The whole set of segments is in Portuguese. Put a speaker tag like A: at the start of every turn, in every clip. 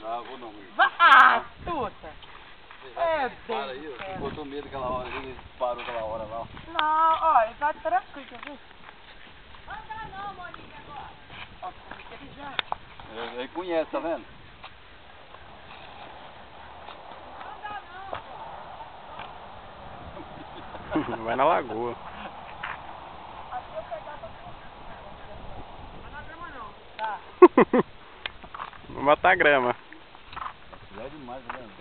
A: Ah, vou não.
B: Ah, tuta. É,
A: para aí, você botou medo aquela hora, ele parou aquela hora lá.
B: Não, olha, vai tranquilo, quer ver?
C: Anda não, Monique, agora.
B: Ó, como que ele já...
A: Ele conhece, tá vendo?
C: Anda não, pô.
D: Vai na lagoa.
C: Aqui eu pegava... Não dá grama não.
B: Tá.
D: Vou matar a grama.
A: É demais, tá vendo?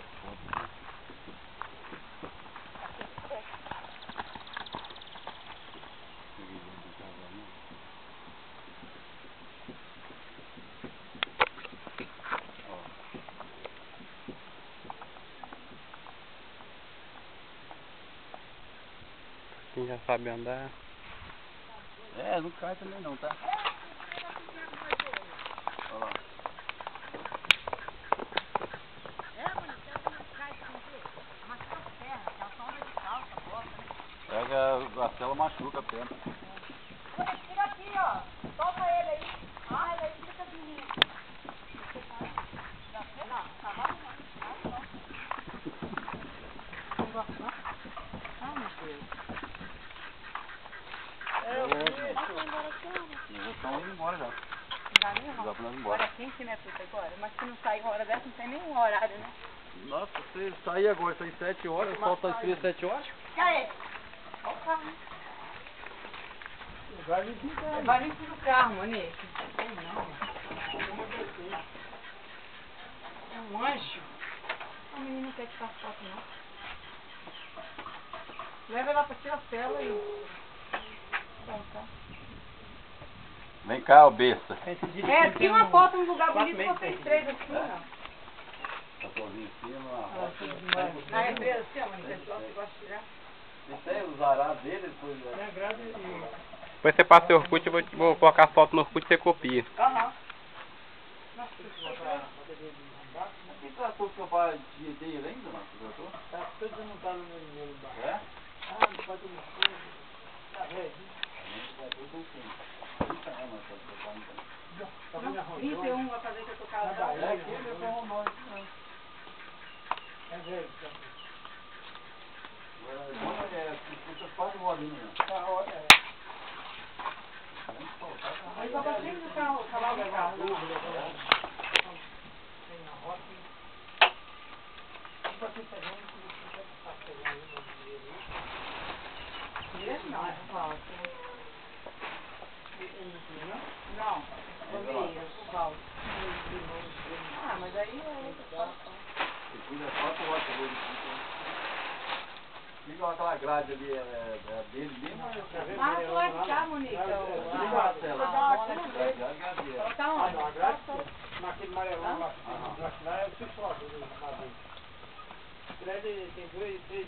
D: Quem já sabe andar.
A: É, não cai também não, tá? Olha lá.
C: É, Monique, ela não cai sem ver. Machuca a perna, que ela só anda de calça, bota, né?
A: Pega a cela, machuca a perna.
C: Monique, tira aqui, ó. Solta ele aí. Ah, ele aí fica vindo. Não, tá mal não.
B: Não gosta não? Ai, meu Deus.
A: Então indo embora já.
B: Não dá nem
A: Já pra nós ir embora.
B: Agora quente, né, tuta, agora? Mas se não sair uma hora dessa, não tem nenhum horário, né?
A: Nossa, você sair agora, sair 7 horas, o sol tá esfrio 7 horas?
B: E aí? Olha o carro, né? Vai nem pro carro, Monique. É um anjo. A menina não quer tirar foto, não. Leva ela pra tirar cela e... Bom, tá.
A: Vem cá, ô besta.
B: É, tira uma foto num lugar bonito, vocês três assim, ó.
A: Tá sozinho em cima,
B: Na represa, assim, ó, Monique, esse lá você gosta de tirar?
A: Esse aí, os arados dele, depois...
D: Depois você passa o Orkut, eu vou colocar a foto no Orkut e você copia.
B: Aham.
A: Quem tratou o seu pai de ele ainda, não? Você tratou?
E: Tá tudo desmontado no meu embaixo.
A: É?
E: Ah, não pode ir no fundo. Tá velho.
A: Eu tô sim. 30 anos, seu pai, então.
E: Tá vendo a Rondônia?
B: 31 vai fazer que eu tô casada.
A: É aqui, eu tô Rondônia.
E: É velho.
A: Vocês quase vão ali, né?
E: Tá, olha.
B: Aí só botei no carro, cavalo do carro.
E: Tem a rota. E você pegando que você já tá pegando no dinheiro aí.
B: Dinheiro não, é falso. Não, comer, falso. Ah, mas aí é falso.
A: Cuida 4 horas dele. Fica aquela grade ali, é dele mesmo?
B: Ah, tu vai ficar, Monique. Tá onde?
E: Naquele amarelão lá, lá é o pessoal do navio. Ele tem 2, 3